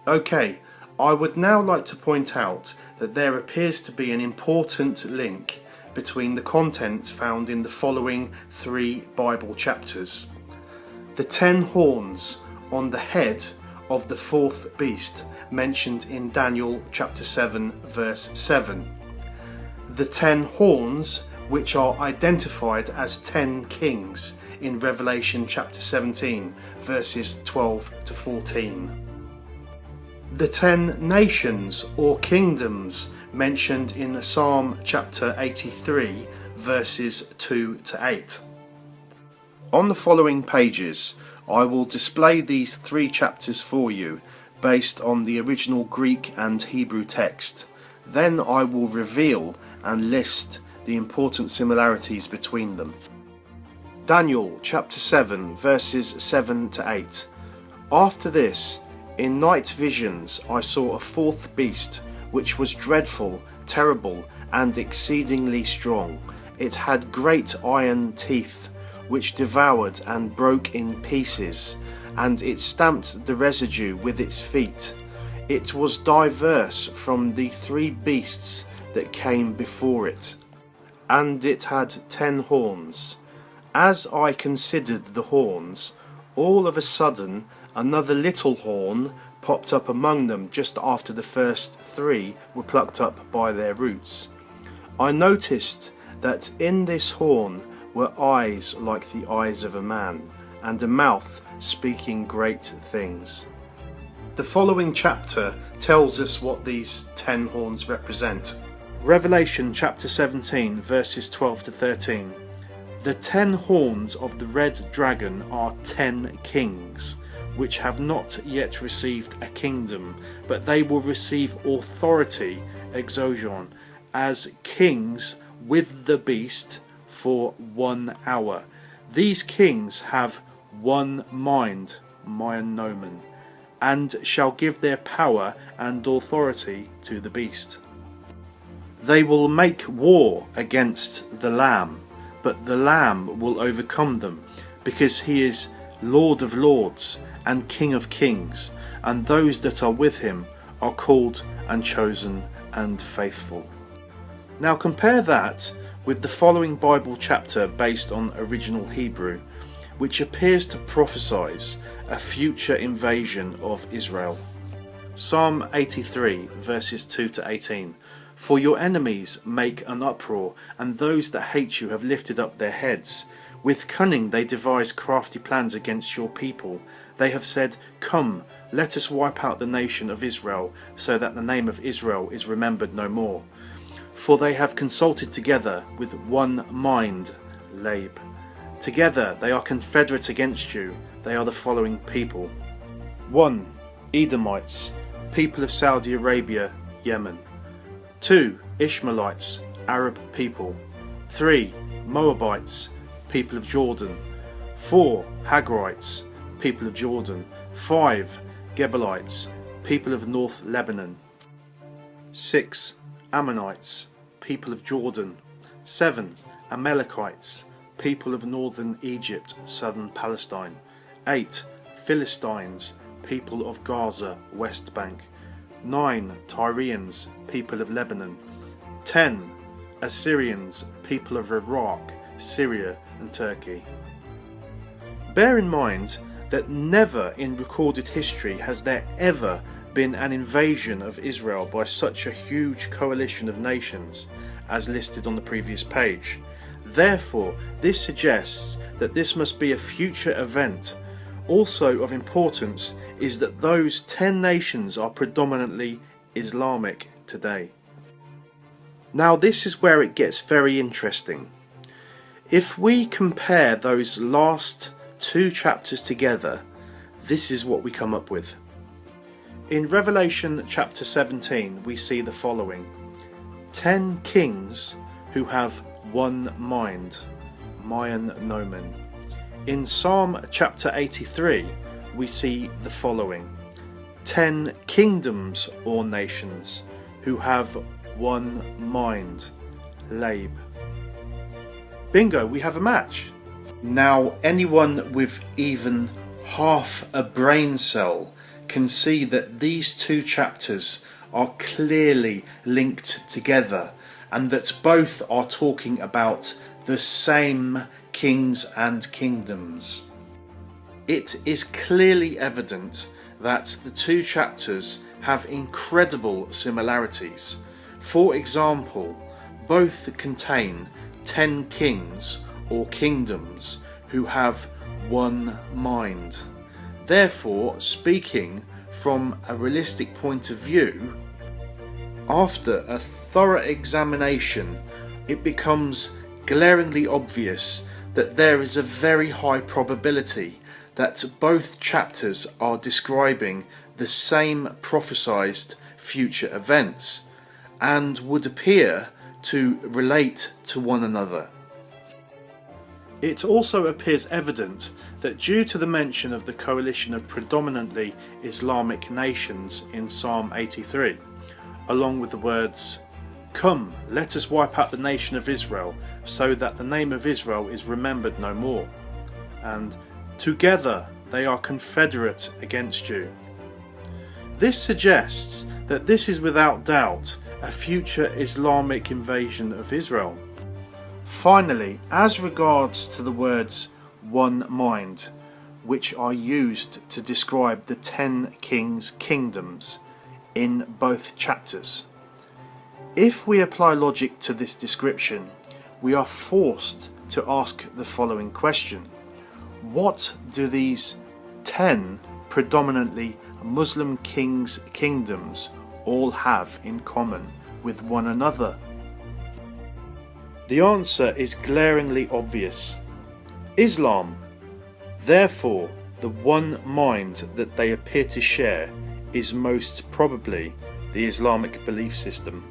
Okay, I would now like to point out that there appears to be an important link between the contents found in the following 3 Bible chapters. The 10 horns on the head of the 4th beast mentioned in Daniel chapter 7 verse 7. The 10 horns which are identified as 10 kings in Revelation chapter 17 verses 12 to 14. The 10 nations or kingdoms mentioned in Psalm chapter 83 verses 2 to 8. On the following pages I will display these 3 chapters for you based on the original Greek and Hebrew text. Then I will reveal and list the important similarities between them. Daniel chapter 7 verses 7 to 8. After this, in night visions I saw a 4th beast, which was dreadful, terrible, and exceedingly strong. It had great iron teeth, which devoured and broke in pieces, and it stamped the residue with its feet. It was diverse from the 3 beasts that came before it, and it had 10 horns. As I considered the horns, all of a sudden another little horn popped up among them just after the first 3 were plucked up by their roots. I noticed that in this horn were eyes like the eyes of a man, and a mouth speaking great things. The following chapter tells us what these 10 horns represent. Revelation chapter 17 verses 12 to 13. The 10 horns of the red dragon are 10 kings, which have not yet received a kingdom, but they will receive authority, exousion, as kings with the beast for 1 hour. These kings have one mind, myon nomen, and shall give their power and authority to the beast. They will make war against the Lamb, but the Lamb will overcome them, because he is Lord of lords and King of kings, and those that are with him are called and chosen and faithful. Now compare that with the following Bible chapter based on original Hebrew, which appears to prophesy a future invasion of Israel. Psalm 83 verses 2 to 18. For your enemies make an uproar, and those that hate you have lifted up their heads. With cunning they devise crafty plans against your people. They have said, come, let us wipe out the nation of Israel, so that the name of Israel is remembered no more. For they have consulted together with one mind, Lab. Together they are confederate against you. They are the following people. 1. Edomites, people of Saudi Arabia, Yemen. 2. Ishmaelites, Arab people. 3. Moabites, people of Jordan. 4. Hagrites, people of Jordan. 5. Gebalites, people of North Lebanon. 6. Ammonites, people of Jordan. 7. Amalekites, people of northern Egypt, southern Palestine. 8. Philistines, people of Gaza, West Bank. 9. Tyrians, people of Lebanon. 10. Assyrians, people of Iraq, Syria and Turkey. Bear in mind that never in recorded history has there ever been an invasion of Israel by such a huge coalition of nations as listed on the previous page. Therefore, this suggests that this must be a future event. Also of importance is that those 10 nations are predominantly Islamic today. Now this is where it gets very interesting. If we compare those last 2 chapters together, this is what we come up with. In Revelation chapter 17 we see the following. 10 kings who have one mind, myon nomen. In Psalm chapter 83 we see the following. 10 kingdoms or nations who have one mind, Lab. Bingo, we have a match. Now anyone with even half a brain cell can see that these two chapters are clearly linked together, and that both are talking about the same kings and kingdoms. It is clearly evident that the two chapters have incredible similarities. For example, both contain 10 kings or kingdoms who have one mind. Therefore, speaking from a realistic point of view, after a thorough examination, it becomes glaringly obvious that there is a very high probability that both chapters are describing the same prophesied future events and would appear to relate to one another. It also appears evident that due to the mention of the coalition of predominantly Islamic nations in Psalm 83, along with the words, "Come, let us wipe out the nation of Israel, so that the name of Israel is remembered no more," and "Together they are confederate against you." This suggests that this is without doubt a future Islamic invasion of Israel. Finally, as regards to the words "one mind," which are used to describe the 10 kings' kingdoms in both chapters, if we apply logic to this description, we are forced to ask the following question: what do these 10 predominantly Muslim kings' kingdoms all have in common with one another? The answer is glaringly obvious: Islam. Therefore, the one mind that they appear to share is most probably the Islamic belief system.